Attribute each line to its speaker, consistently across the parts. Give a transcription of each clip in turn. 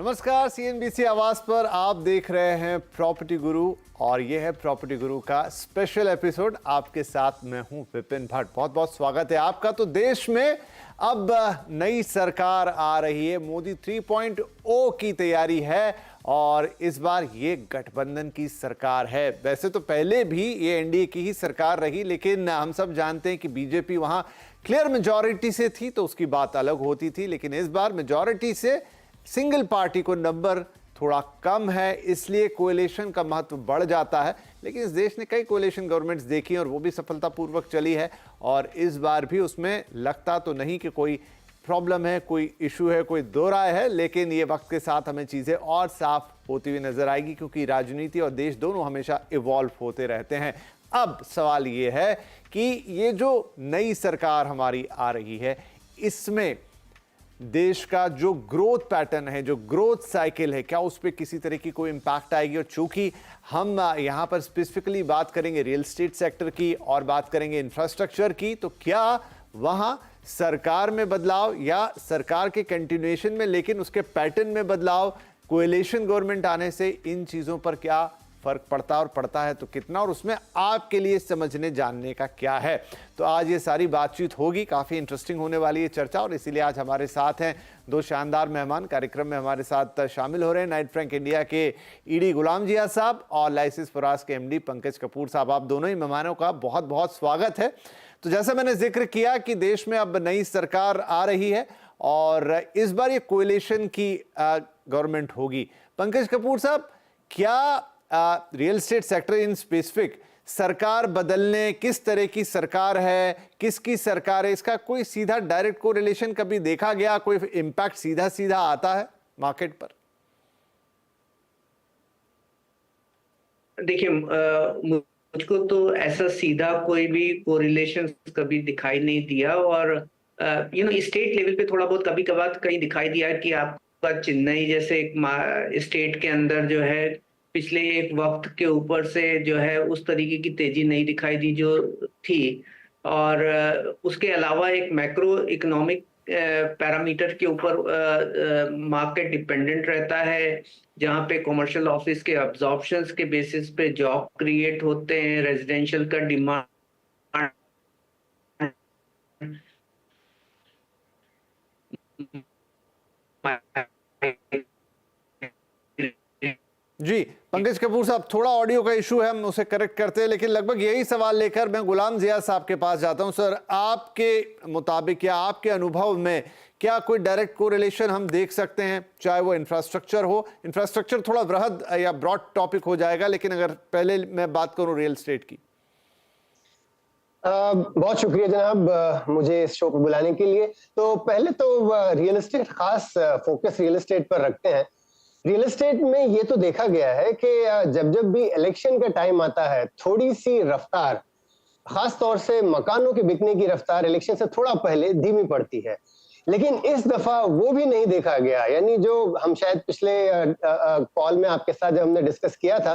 Speaker 1: नमस्कार, सीएनबीसी आवाज पर आप देख रहे हैं प्रॉपर्टी गुरु और ये है प्रॉपर्टी गुरु का स्पेशल एपिसोड। आपके साथ मैं हूं विपिन भट्ट। बहुत बहुत स्वागत है आपका। तो देश में अब नई सरकार आ रही है, मोदी 3.0 की तैयारी है और इस बार ये गठबंधन की सरकार है। वैसे तो पहले भी ये एनडीए की ही सरकार रही, लेकिन हम सब जानते हैं कि बीजेपी वहां क्लियर मेजॉरिटी से थी तो उसकी बात अलग होती थी, लेकिन इस बार मेजॉरिटी से सिंगल पार्टी को नंबर थोड़ा कम है, इसलिए कोएलिशन का महत्व बढ़ जाता है। लेकिन इस देश ने कई कोएलिशन गवर्नमेंट्स देखी और वो भी सफलतापूर्वक चली है और इस बार भी उसमें लगता तो नहीं कि कोई प्रॉब्लम है, कोई इशू है, कोई दो राय है, लेकिन ये वक्त के साथ हमें चीज़ें और साफ होती हुई नजर आएगी, क्योंकि राजनीति और देश दोनों हमेशा इवॉल्व होते रहते हैं। अब सवाल ये है कि ये जो नई सरकार हमारी आ रही है, इसमें देश का जो ग्रोथ पैटर्न है, जो ग्रोथ साइकिल है, क्या उस पर किसी तरह की कोई इंपैक्ट आएगी? और चूंकि हम यहाँ पर स्पेसिफिकली बात करेंगे रियल एस्टेट सेक्टर की और बात करेंगे इंफ्रास्ट्रक्चर की, तो क्या वहाँ सरकार में बदलाव या सरकार के कंटिन्यूएशन में लेकिन उसके पैटर्न में बदलाव, कोएलिशन गवर्नमेंट आने से इन चीज़ों पर क्या फर्क पड़ता है और पड़ता है तो कितना, और उसमें आपके लिए समझने जानने का क्या है? तो आज ये सारी बातचीत होगी, काफ़ी इंटरेस्टिंग होने वाली है चर्चा, और इसीलिए आज हमारे साथ हैं दो शानदार मेहमान। कार्यक्रम में हमारे साथ शामिल हो रहे हैं नाइट फ्रैंक इंडिया के ईडी गुलाम जिया साहब और लाइसेंस फराज के एमडी पंकज कपूर साहब। आप दोनों ही मेहमानों का बहुत बहुत स्वागत है। तो जैसा मैंने जिक्र किया कि देश में अब नई सरकार आ रही है और इस बार ये कोएलिशन की गवर्नमेंट होगी। पंकज कपूर साहब, क्या real estate sector in specific सरकार बदलने, किस तरह की सरकार है, किसकी सरकार है, इसका कोई सीधा डायरेक्ट कोरिलेशन कभी देखा गया? कोई इंपैक्ट सीधा सीधा आता है मार्केट पर?
Speaker 2: देखिए, मुझको तो ऐसा सीधा कोई भी कोरिलेशन कभी दिखाई नहीं दिया, और स्टेट लेवल पे थोड़ा बहुत कभी कभार कहीं दिखाई दिया कि आपका चेन्नई जैसे एक स्टेट के अंदर जो है पिछले एक वक्त के ऊपर से जो है उस तरीके की तेजी नहीं दिखाई दी जो थी। और उसके अलावा एक मैक्रो इकोनॉमिक पैरामीटर के ऊपर मार्केट डिपेंडेंट रहता है, जहाँ पे कमर्शियल ऑफिस के अब्जॉर्प्शंस के बेसिस पे जॉब क्रिएट होते हैं, रेजिडेंशियल का डिमांड
Speaker 1: जी पंकज कपूर साहब, थोड़ा ऑडियो का इशू है, हम उसे करेक्ट करते हैं, लेकिन लगभग यही सवाल लेकर मैं गुलाम जिया साहब के पास जाता हूं। सर, आपके मुताबिक या आपके अनुभव में क्या कोई डायरेक्ट कोरिलेशन हम देख सकते हैं, चाहे वो इंफ्रास्ट्रक्चर हो? इंफ्रास्ट्रक्चर थोड़ा वृहद या ब्रॉड टॉपिक हो जाएगा, लेकिन अगर पहले मैं बात करूं रियल एस्टेट की।
Speaker 3: बहुत शुक्रिया जनाब मुझे इस शो पर बुलाने के लिए। तो पहले तो रियल एस्टेट, खास फोकस रियल एस्टेट पर रखते हैं। रियल एस्टेट में ये तो देखा गया है कि जब जब भी इलेक्शन का टाइम आता है, थोड़ी सी रफ्तार, खास तौर से मकानों के बिकने की रफ्तार इलेक्शन से थोड़ा पहले धीमी पड़ती है। लेकिन इस दफा वो भी नहीं देखा गया। यानी जो हम शायद पिछले कॉल में आपके साथ जब हमने डिस्कस किया था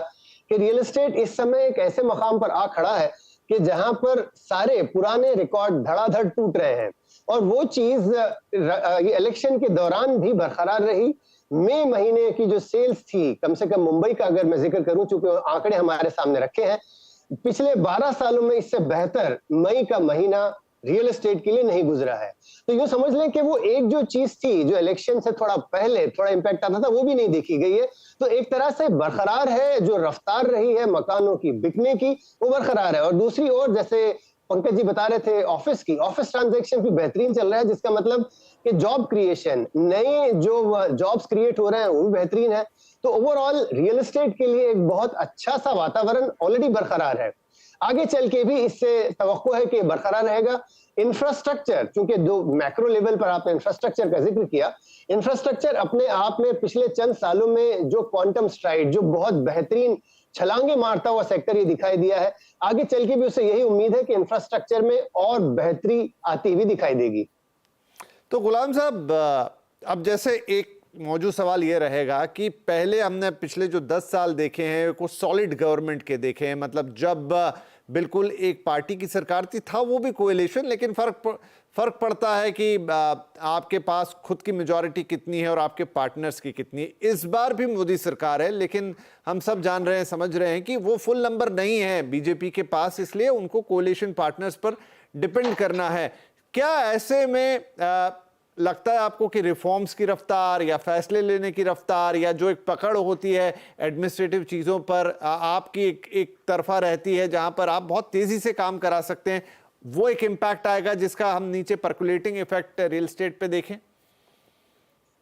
Speaker 3: कि रियल एस्टेट इस समय एक ऐसे मकाम पर आ खड़ा है कि जहां पर सारे पुराने रिकॉर्ड धड़ाधड़ टूट रहे हैं, और वो चीज इलेक्शन के दौरान भी बरकरार रही। मई महीने की जो सेल्स थी, कम से कम मुंबई का अगर मैं जिक्र करूं, चूंकि आंकड़े हमारे सामने रखे हैं, पिछले 12 सालों में इससे बेहतर मई का महीना रियल एस्टेट के लिए नहीं गुजरा है। तो यूं समझ लें कि वो एक जो चीज थी जो इलेक्शन से थोड़ा पहले थोड़ा इंपैक्ट आता था, वो भी नहीं देखी गई है। तो एक तरह से बरकरार है, जो रफ्तार रही है मकानों की बिकने की, वो बरकरार है। और दूसरी ओर, जैसे पंकज जी बता रहे थे, ऑफिस ट्रांजैक्शन भी बेहतरीन चल रहा है, जिसका मतलब कि जॉब क्रिएशन, नए जो जॉब्स क्रिएट हो रहे हैं वो भी बेहतरीन है। तो ओवरऑल रियल एस्टेट के लिए एक बहुत अच्छा सा वातावरण ऑलरेडी बरकरार है। आगे चल के भी इससे तवक्को है कि बरकरार रहेगा। इंफ्रास्ट्रक्चर, क्योंकि जो मैक्रो लेवल पर आपने इंफ्रास्ट्रक्चर का जिक्र किया, इंफ्रास्ट्रक्चर अपने आप में पिछले चंद सालों में जो क्वांटम स्ट्राइड, जो बहुत बेहतरीन छलांगे मारता हुआ सेक्टर ये दिखाई दिया है। आगे चल के भी उसे यही उम्मीद है कि इंफ्रास्ट्रक्चर में और बेहतरी आती हुई दिखाई देगी।
Speaker 1: तो गुलाम साहब, अब जैसे एक मौजूद सवाल ये रहेगा कि पहले हमने पिछले जो 10 साल देखे हैं कुछ सॉलिड गवर्नमेंट के देखे हैं, मतलब जब बिल्कुल एक पार्टी की सरकार थी, था वो भी कोएलिशन, लेकिन फर्क पड़ता है कि आपके पास खुद की मेजॉरिटी कितनी है और आपके पार्टनर्स की कितनी है। इस बार भी मोदी सरकार है, लेकिन हम सब जान रहे हैं, समझ रहे हैं कि वो फुल नंबर नहीं है बीजेपी के पास, इसलिए उनको कोएलिशन पार्टनर्स पर डिपेंड करना है। क्या ऐसे में लगता है आपको कि रिफॉर्म्स की रफ्तार या फैसले लेने की रफ्तार या जो एक पकड़ होती है एडमिनिस्ट्रेटिव चीज़ों पर आपकी एक तरफा रहती है, जहां पर आप बहुत तेज़ी से काम करा सकते हैं, वो एक इम्पैक्ट आएगा जिसका हम नीचे पर्कुलेटिंग इफेक्ट रियल एस्टेट पे देखें?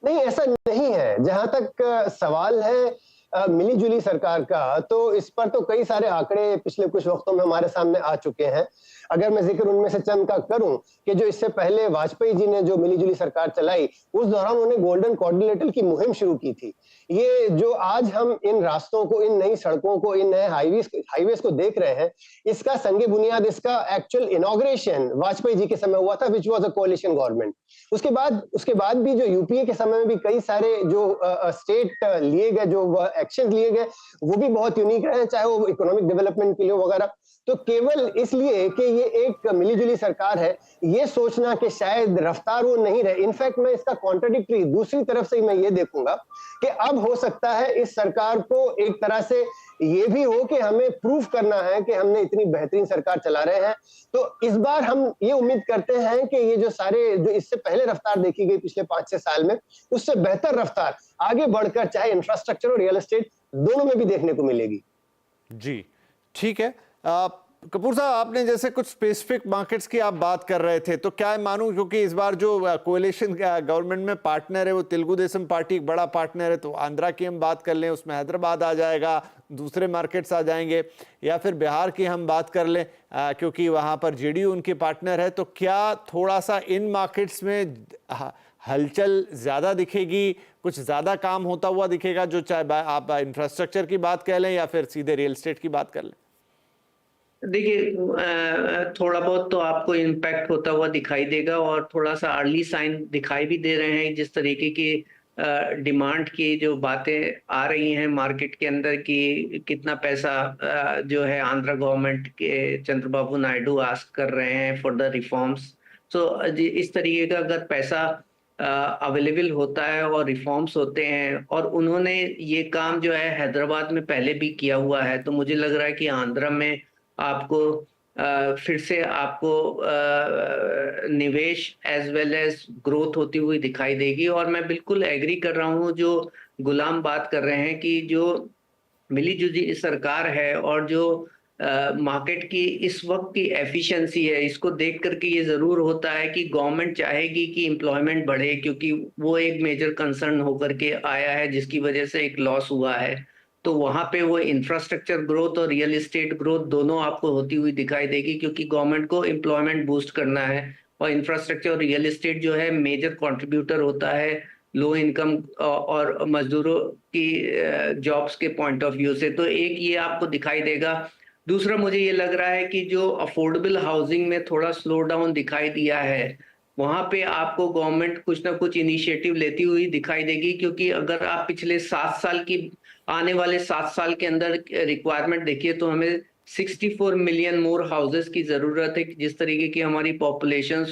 Speaker 3: नहीं, ऐसा नहीं है। जहां तक सवाल है मिली जुली सरकार का, तो इस पर तो कई सारे आंकड़े पिछले कुछ वक्तों में हमारे सामने आ चुके हैं। अगर मैं जिक्र उनमें से चंद का करूं कि जो इससे पहले वाजपेयी जी ने जो मिली जुली सरकार चलाई, उस दौरान उन्होंने गोल्डन क्वाड्रिलेटरल की मुहिम शुरू की थी। ये जो आज हम इन रास्तों को, इन नई सड़कों को, इन नए हाईवेज को देख रहे हैं, इसका संगे बुनियाद, इसका एक्चुअल इनॉग्रेशन वाजपेयी जी के समय हुआ था, विच वाज अ कोalition गवर्नमेंट। उसके बाद भी जो यूपीए के समय में भी कई सारे जो स्टेट लिए गए, जो एक्शन लिए गए, वो भी बहुत यूनिक रहे, चाहे वो इकोनॉमिक डेवलपमेंट के लिए वगैरह। तो केवल इसलिए कि ये एक मिलीजुली सरकार है, ये सोचना कि शायद रफ्तार वो नहीं रहे। इनफैक्ट मैं इसका कॉन्ट्राडिक्टरी दूसरी तरफ से मैं ये देखूंगा कि अब हो सकता है इस सरकार को एक तरह से ये भी हो कि हमें प्रूफ करना है कि हमने इतनी बेहतरीन सरकार चला रहे हैं। तो इस बार हम ये उम्मीद करते हैं कि ये जो इससे पहले रफ्तार देखी गई पिछले 5-6 साल में, उससे बेहतर रफ्तार आगे बढ़कर चाहे इंफ्रास्ट्रक्चर और रियल एस्टेट दोनों में भी देखने को मिलेगी।
Speaker 1: जी, ठीक है। कपूर साहब, आपने जैसे कुछ स्पेसिफिक मार्केट्स की आप बात कर रहे थे, तो क्या मानूं, क्योंकि इस बार जो कोएलिशन गवर्नमेंट में पार्टनर है वो तेलुगु देशम पार्टी एक बड़ा पार्टनर है, तो आंध्रा की हम बात कर लें, उसमें हैदराबाद आ जाएगा, दूसरे मार्केट्स आ जाएंगे, या फिर बिहार की हम बात कर लें क्योंकि वहां पर जेडीयू उनके पार्टनर है, तो क्या थोड़ा सा इन मार्केट्स में हलचल ज्यादा दिखेगी, कुछ ज्यादा काम होता हुआ दिखेगा, जो चाहे आप इंफ्रास्ट्रक्चर की बात कह लें या फिर सीधे रियल एस्टेट की बात कर लें?
Speaker 2: देखिए, थोड़ा बहुत तो आपको इम्पैक्ट होता हुआ दिखाई देगा और थोड़ा सा अर्ली साइन दिखाई भी दे रहे हैं। जिस तरीके की डिमांड की जो बातें आ रही हैं मार्केट के अंदर की कितना पैसा जो है आंध्र गवर्नमेंट के चंद्रबाबू नायडू आस्क कर रहे हैं फॉर द रिफॉर्म्स। सो इस तरीके का अगर पैसा अवेलेबल होता है और रिफॉर्म्स होते हैं, और उन्होंने ये काम जो है हैदराबाद में पहले भी किया हुआ है, तो मुझे लग रहा है कि आंध्र में आपको फिर से आपको निवेश एज वेल एज ग्रोथ होती हुई दिखाई देगी। और मैं बिल्कुल एग्री कर रहा हूँ जो गुलाम बात कर रहे हैं कि जो मिली जुली सरकार है और जो मार्केट की इस वक्त की एफिशिएंसी है, इसको देख करके ये जरूर होता है कि गवर्नमेंट चाहेगी कि एम्प्लॉयमेंट बढ़े, क्योंकि वो एक मेजर कंसर्न होकर के आया है जिसकी वजह से एक लॉस हुआ है। तो वहां पे वो इंफ्रास्ट्रक्चर ग्रोथ और रियल एस्टेट ग्रोथ दोनों आपको होती हुई दिखाई देगी, क्योंकि गवर्नमेंट को एम्प्लॉयमेंट बूस्ट करना है और इंफ्रास्ट्रक्चर और रियल एस्टेट जो है मेजर कंट्रीब्यूटर होता है लो इनकम और मजदूरों की जॉब्स के पॉइंट ऑफ व्यू से। तो एक ये आपको दिखाई देगा। दूसरा, मुझे ये लग रहा है कि जो अफोर्डेबल हाउसिंग में थोड़ा स्लो डाउन दिखाई दिया है, वहां पे आपको गवर्नमेंट कुछ ना कुछ इनिशिएटिव लेती हुई दिखाई देगी, क्योंकि अगर आप पिछले 7 साल की आने वाले 7 साल के अंदर रिक्वायरमेंट देखिए तो हमें 64 मिलियन मोर हाउसेस की जरूरत है। जिस तरीके की हमारी पॉपुलेशन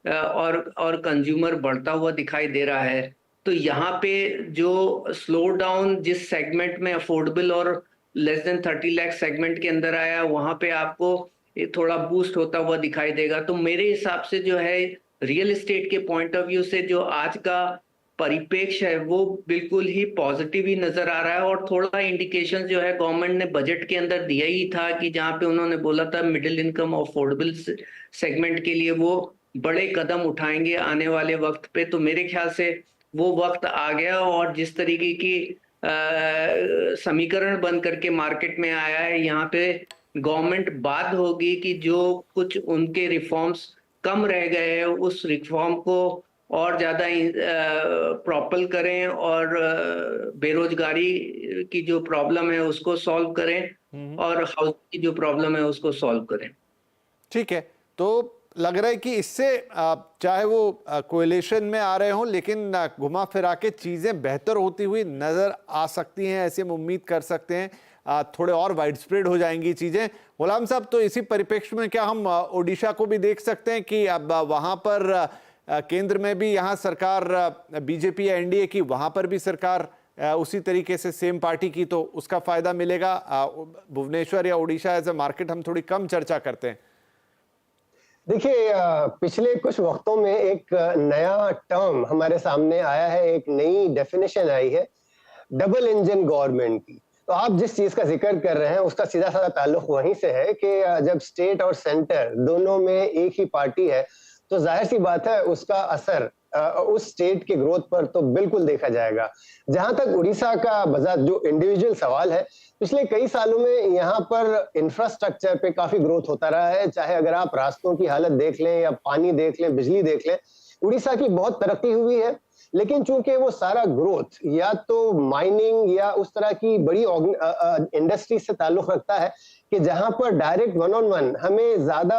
Speaker 2: और कंज्यूमर बढ़ता हुआ दिखाई दे रहा है, तो यहाँ पे जो स्लो डाउन जिस सेगमेंट में अफोर्डेबल और लेस देन 30 लाख सेगमेंट के अंदर आया, वहां पे आपको थोड़ा बूस्ट होता हुआ दिखाई देगा। तो मेरे हिसाब से जो है रियल एस्टेट के पॉइंट ऑफ व्यू से जो आज का परिप्रेक्ष्य है वो बिल्कुल ही पॉजिटिव ही नजर आ रहा है। और थोड़ा इंडिकेशन जो है गवर्नमेंट ने बजट के अंदर दिया ही था कि जहां पे उन्होंने बोला था मिडिल इनकम अफोर्डेबल सेगमेंट के लिए वो बड़े कदम उठाएंगे आने वाले वक्त पे। तो मेरे ख्याल से वो वक्त आ गया, और जिस तरीके की समीकरण बन करके मार्केट में आया है, यहाँ पे गवर्नमेंट बाध्य होगी कि जो कुछ उनके रिफॉर्म्स कम रह गए हैं उस रिफॉर्म को और ज्यादा प्रॉपल करें और बेरोजगारी की जो प्रॉब्लम है उसको सॉल्व करें और हाउस की जो प्रॉब्लम है उसको सॉल्व करें।
Speaker 1: ठीक है, तो लग रहा है कि इससे चाहे वो कोएलिशन में आ रहे हों, लेकिन घुमा फिरा के चीज़ें बेहतर होती हुई नज़र आ सकती हैं, ऐसे हम उम्मीद कर सकते हैं। थोड़े और वाइड स्प्रेड हो जाएंगी चीज़ें। गुलाम साहब, तो इसी परिप्रेक्ष्य में क्या हम ओडिशा को भी देख सकते हैं कि अब वहाँ पर केंद्र में भी यहाँ सरकार बीजेपी या एनडीए की, वहाँ पर भी सरकार उसी तरीके से सेम पार्टी की, तो उसका फायदा मिलेगा? भुवनेश्वर या ओडिशा एज ए मार्केट हम थोड़ी कम चर्चा करते हैं।
Speaker 3: देखिए, पिछले कुछ वक्तों में एक नया टर्म हमारे सामने आया है, एक नई डेफिनेशन आई है डबल इंजन गवर्नमेंट की। तो आप जिस चीज का जिक्र कर रहे हैं उसका सीधा साधा ताल्लुक वहीं से है कि जब स्टेट और सेंटर दोनों में एक ही पार्टी है तो जाहिर सी बात है उसका असर उस स्टेट के ग्रोथ पर तो बिल्कुल देखा जाएगा। जहां तक उड़ीसा का बजात जो इंडिविजुअल सवाल है, पिछले कई सालों में यहाँ पर इंफ्रास्ट्रक्चर पे काफी ग्रोथ होता रहा है। चाहे अगर आप रास्तों की हालत देख लें या पानी देख लें, बिजली देख लें, उड़ीसा की बहुत तरक्की हुई है। लेकिन चूंकि वो सारा ग्रोथ या तो माइनिंग या उस तरह की बड़ी इंडस्ट्री से ताल्लुक रखता है कि जहां पर डायरेक्ट वन ऑन वन हमें ज्यादा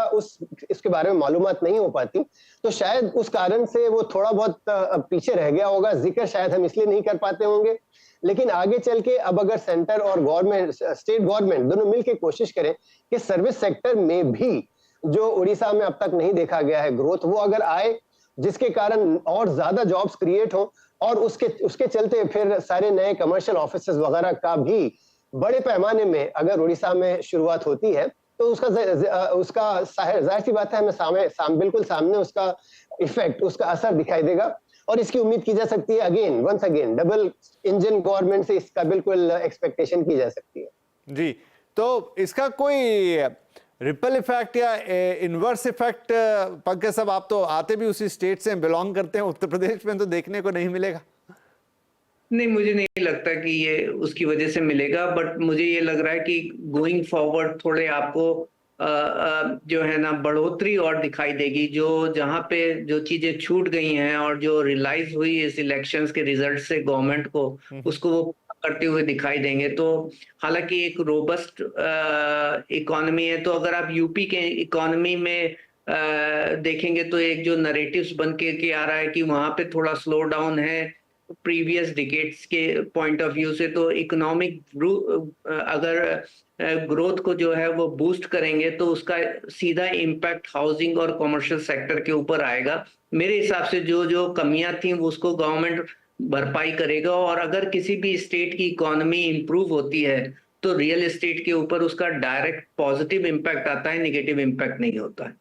Speaker 3: इसके बारे में मालूमात नहीं हो पाती, तो शायद उस कारण से वो थोड़ा बहुत पीछे रह गया होगा। जिक्र शायद हम इसलिए नहीं कर पाते होंगे। लेकिन आगे चल के अब अगर सेंटर और गवर्नमेंट, स्टेट गवर्नमेंट दोनों मिलकर कोशिश करें कि सर्विस सेक्टर में भी जो उड़ीसा में अब तक नहीं देखा गया है ग्रोथ, वो अगर आए, जिसके कारण और ज्यादा जॉब्स क्रिएट हो और उसके चलते फिर सारे नए कमर्शियल ऑफिसेस वगैरह का भी बड़े पैमाने में अगर उड़ीसा में शुरुआत होती है, तो उसका जाहिर सी बात है हमें बिल्कुल सामने उसका इफेक्ट, उसका असर दिखाई देगा। और इसकी उम्मीद की जा सकती है once again double engine government से इसका बिल्कुल एक्सपेक्टेशन की जा सकती है।
Speaker 1: जी, तो इसका कोई रिपल इफेक्ट या इनवर्स इफेक्ट, पंकज साहब आप तो आते भी उसी स्टेट से बिलोंग करते हैं, उत्तर प्रदेश में तो देखने को नहीं मिलेगा?
Speaker 2: नहीं, मुझे नहीं लगता कि ये उसकी वजह से मिलेगा, बट मुझे ये लग रहा है कि गोइंग फॉरवर्ड थोड़े आपको जो है ना बढ़ोतरी और दिखाई देगी। जहाँ पे जो चीजें छूट गई हैं और जो रियलाइज हुई इस इलेक्शंस के रिजल्ट से गवर्नमेंट को, उसको वो करते हुए दिखाई देंगे। तो हालांकि एक रोबस्ट इकोनॉमी है, तो अगर आप यूपी के इकोनॉमी में देखेंगे तो एक जो नरेटिव्स बन के आ रहा है कि वहां पे थोड़ा स्लो डाउन है प्रीवियस डिकेड्स के पॉइंट ऑफ व्यू से, तो इकोनॉमिक अगर ग्रोथ को जो है वो बूस्ट करेंगे तो उसका सीधा इम्पैक्ट हाउसिंग और कमर्शियल सेक्टर के ऊपर आएगा। मेरे हिसाब से जो कमियां थी उसको गवर्नमेंट भरपाई करेगा, और अगर किसी भी स्टेट की इकोनॉमी इंप्रूव होती है तो रियल एस्टेट के ऊपर उसका डायरेक्ट पॉजिटिव इम्पैक्ट आता है, नेगेटिव इम्पैक्ट नहीं होता है।